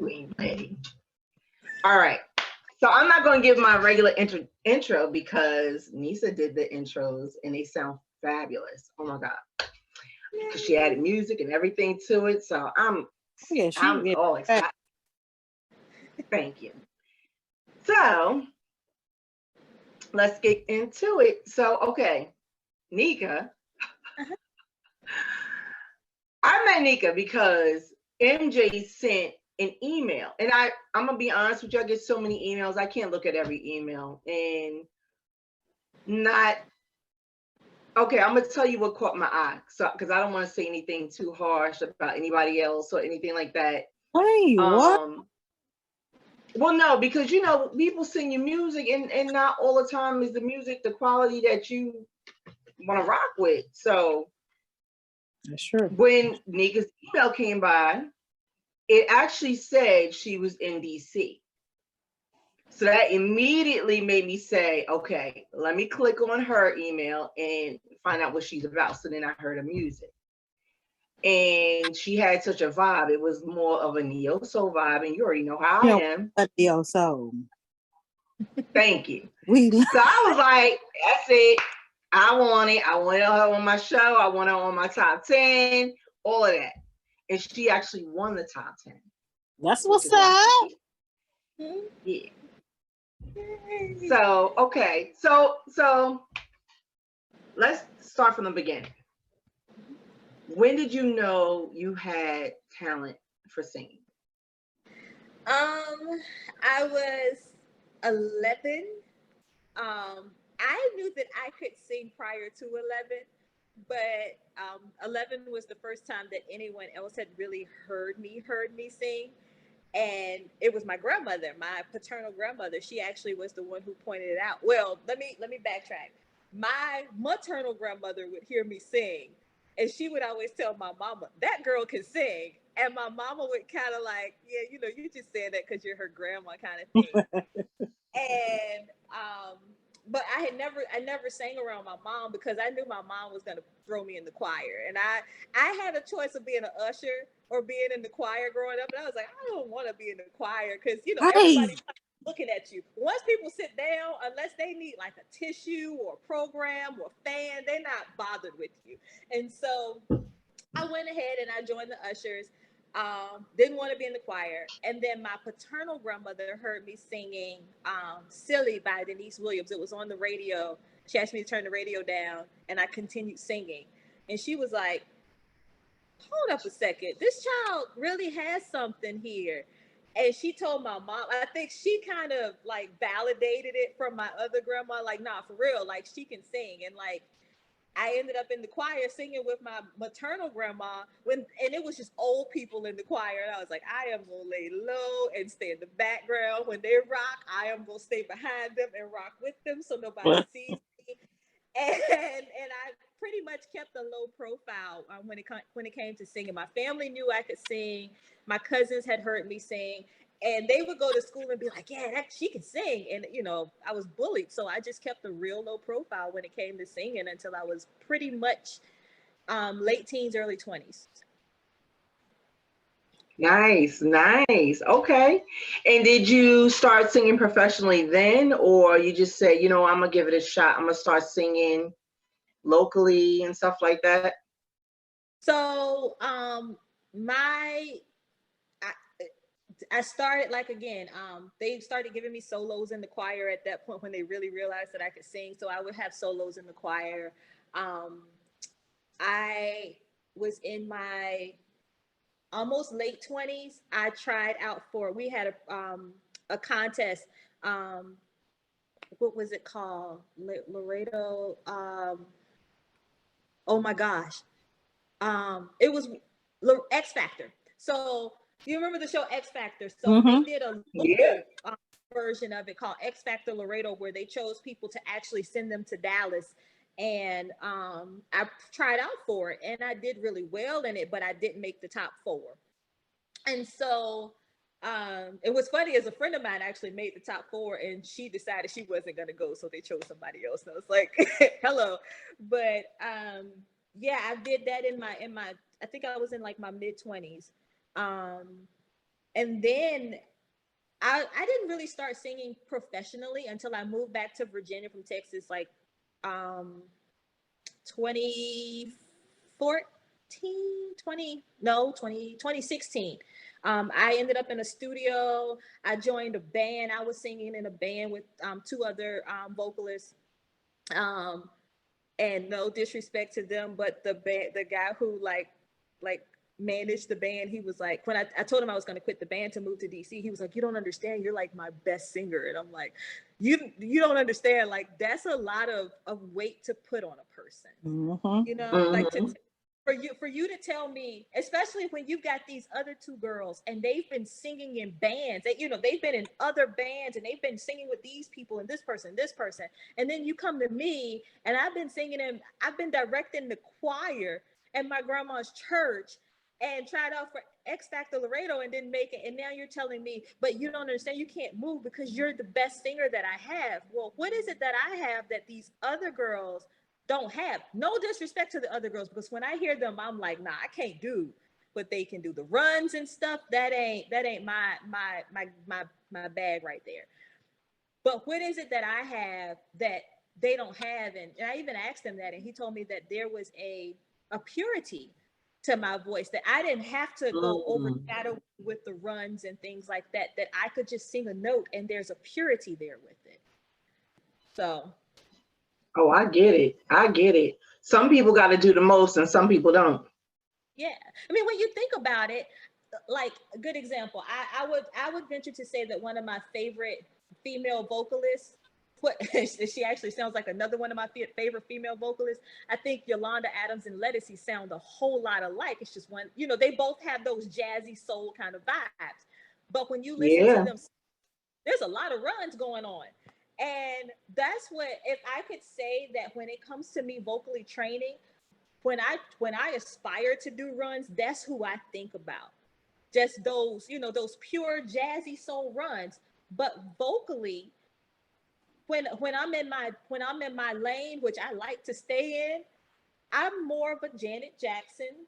You ain't ready. All right. So I'm not going to give my regular intro because Nisa did the intros and they sound fabulous. Oh my God. Because she added music and everything to it. So I'm all excited. Thank you. So let's get into it. So, okay, Nika. I met Nika because MJ sent an email. And I'm going to be honest with you, I get so many emails. I can't look at every email. And not, okay, I'm going to tell you what caught my eye. So, because I don't want to say anything too harsh about anybody else or anything like that. Hey, what? Well, no, because people sing you music and not all the time is the music the quality that you want to rock with. So that's true. When Nika's email came by, it actually said she was in DC. So that immediately made me say, okay, let me click on her email and find out what she's about. So then I heard her music. And she had such a vibe. It was more of a neo soul vibe, and you already know how I am. A neo soul. Thank you. So I was like, that's it. I want it. I want her on my show. I want her on my top 10, all of that. And she actually won the top 10. That's what's up. Yeah. So, okay. So let's start from the beginning. When did you know you had talent for singing? I was 11. I knew that I could sing prior to 11, but 11 was the first time that anyone else had really heard me sing. And it was my grandmother, my paternal grandmother. She actually was the one who pointed it out. Well, let me backtrack. My maternal grandmother would hear me sing, and she would always tell my mama, that girl can sing. And my mama would kind of like, yeah, you just saying that because you're her grandma kind of thing. And but I never sang around my mom because I knew my mom was gonna throw me in the choir. And I had a choice of being an usher or being in the choir growing up. And I was like, I don't want to be in the choir because everybody's looking at you. Once people sit down, unless they need like a tissue or a program or fan, they're not bothered with you. And so I went ahead and I joined the ushers. Didn't want to be in the choir. And then my paternal grandmother heard me singing Silly by Denise Williams. It was on the radio. She asked me to turn the radio down, and I continued singing. And she was like, hold up a second. This child really has something here. And she told my mom, I think she kind of like validated it from my other grandma, like, nah, for real, like she can sing. And like, I ended up in the choir singing with my maternal grandma and it was just old people in the choir. And I was like, I am going to lay low and stay in the background. When they rock, I am going to stay behind them and rock with them so nobody sees me. And I pretty much kept a low profile when it came to singing. My family knew I could sing. My cousins had heard me sing. And they would go to school and be like, yeah, she can sing. And, I was bullied. So I just kept a real low profile when it came to singing until I was pretty much late teens, early 20s. Nice. Okay. And did you start singing professionally then, or you just say, I'm going to give it a shot. I'm going to start singing locally and stuff like that? So I started they started giving me solos in the choir at that point when they really realized that I could sing. So I would have solos in the choir. I was in my almost late 20s. I tried out we had a contest. What was it called? Laredo. Oh my gosh. It was X Factor. So you remember the show X Factor? So they did a local version of it called X Factor Laredo, where they chose people to actually send them to Dallas. And I tried out for it, and I did really well in it, but I didn't make the top 4. And so it was funny, as a friend of mine actually made the top 4, and she decided she wasn't going to go, so they chose somebody else. And I was like, hello. But I did that in my I think I was in like my mid 20s. And then I didn't really start singing professionally until I moved back to Virginia from Texas, like 2014, 2016. I ended up in a studio. I joined a band. I was singing in a band with two other vocalists. And no disrespect to them, but the guy who like managed the band, he was like, when I told him I was going to quit the band to move to DC, he was like, you don't understand, you're like my best singer. And I'm like, you don't understand, like that's a lot of weight to put on a person. You know, like for you to tell me, especially when you've got these other two girls and they've been singing in bands, that, you know, they've been in other bands and they've been singing with these people and this person, and then you come to me and I've been singing and I've been directing the choir at my grandma's church and tried out for X Factor Laredo and didn't make it, and now you're telling me, but you don't understand, you can't move because you're the best singer that I have. Well, what is it that I have that these other girls don't have? No disrespect to the other girls, because when I hear them, I'm like, nah, I can't do what they can do. The runs and stuff, that ain't my bag right there. But what is it that I have that they don't have? And I even asked him that, and he told me that there was a purity to my voice, that I didn't have to go overshadow with the runs and things like that, that I could just sing a note and there's a purity there with it. So. Oh, I get it. Some people got to do the most and some people don't. Yeah. I mean, when you think about it, like a good example, I would venture to say that one of my favorite female vocalists, she actually sounds like another one of my favorite female vocalists. I think Yolanda Adams and Lettucey sound a whole lot alike. It's just one, you know, they both have those jazzy soul kind of vibes. But when you listen to them, there's a lot of runs going on. And that's what, if I could say that when it comes to me vocally training, when I aspire to do runs, that's who I think about. Just those, you know, those pure jazzy soul runs. But vocally, when I'm in my lane, which I like to stay in, I'm more of a Janet Jackson.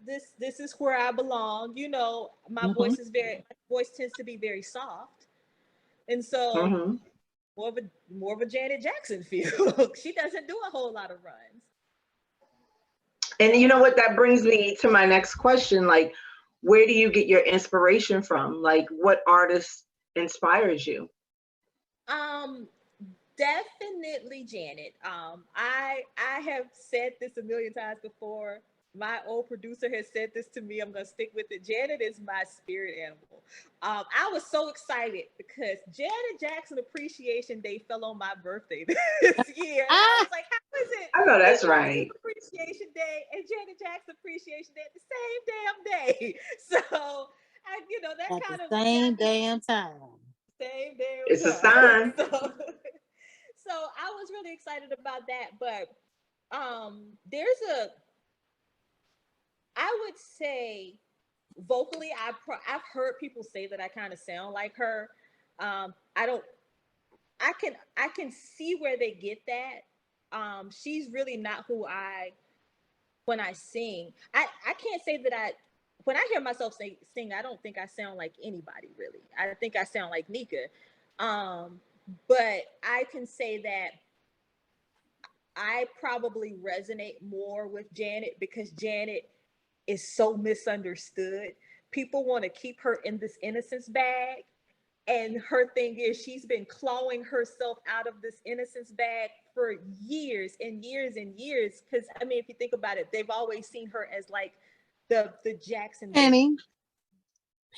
This is where I belong. You know, my voice tends to be very soft. And so more of a Janet Jackson feel. She doesn't do a whole lot of runs. And you know what, that brings me to my next question. Like, where do you get your inspiration from? Like, what artist inspires you? Definitely Janet. I have said this a million times before. My old producer has said this to me. I'm gonna stick with it. Janet is my spirit animal. I was so excited because Janet Jackson Appreciation Day fell on my birthday this year. And I was like, how is it? I know that's right. Appreciation Day and Janet Jackson Appreciation Day at the same damn day. So you know, that at kind the of same damn time. Same damn It's time. a sign. So I was really excited about that. But there's I would say vocally, I've heard people say that I kind of sound like her. I don't. I can see where they get that. She's really not who when I sing. I can't say that when I hear myself sing, I don't think I sound like anybody really. I think I sound like Nika. But I can say that I probably resonate more with Janet because Janet is so misunderstood. People want to keep her in this innocence bag. And her thing is, she's been clawing herself out of this innocence bag for years and years and years. Because, I mean, if you think about it, they've always seen her as like the Jackson Penny.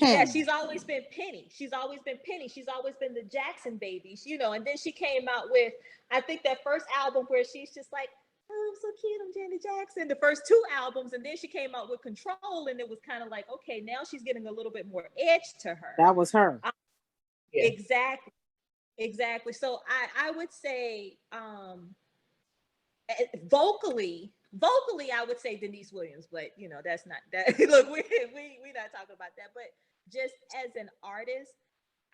Yeah, she's always been Penny. She's always been Penny. She's always been the Jackson baby, you know. And then she came out with, I think, that first album where she's just like, oh, I'm so cute, I'm Janet Jackson. The first two albums, and then she came out with Control, and it was kind of like, okay, now she's getting a little bit more edge to her. That was her. Yeah. Exactly. So I would say vocally, I would say Denise Williams, but you know, that's not that. Look, we're not talking about that. But just as an artist,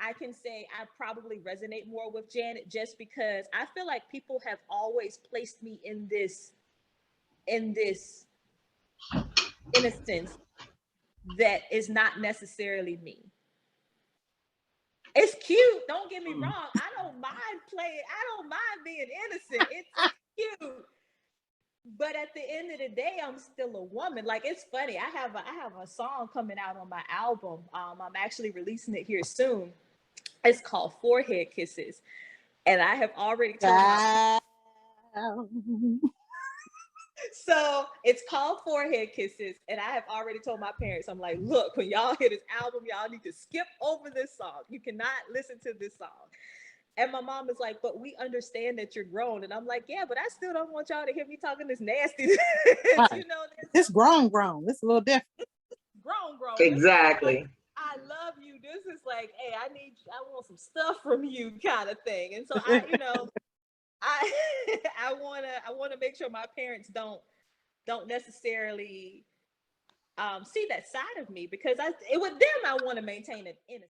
I can say I probably resonate more with Janet, just because I feel like people have always placed me in this innocence that is not necessarily me. It's cute. Don't get me Mm. wrong. I don't mind playing. I don't mind being innocent. It's cute. But at the end of the day, I'm still a woman. Like, it's funny. I have a song coming out on my album. I'm actually releasing it here soon. It's called Forehead Kisses. And I have already told my Wow. so it's called Forehead Kisses. And I have already told my parents, I'm like, look, when y'all hear this album, y'all need to skip over this song. You cannot listen to this song. And my mom is like, but we understand that you're grown. And I'm like, yeah, but I still don't want y'all to hear me talking this nasty. Right. You know, It's grown. It's a little different. grown. Exactly. Like, I love you. This is like, hey, I want some stuff from you kind of thing. And so I, you know, I I wanna make sure my parents don't necessarily see that side of me, because with them I want to maintain an innocence.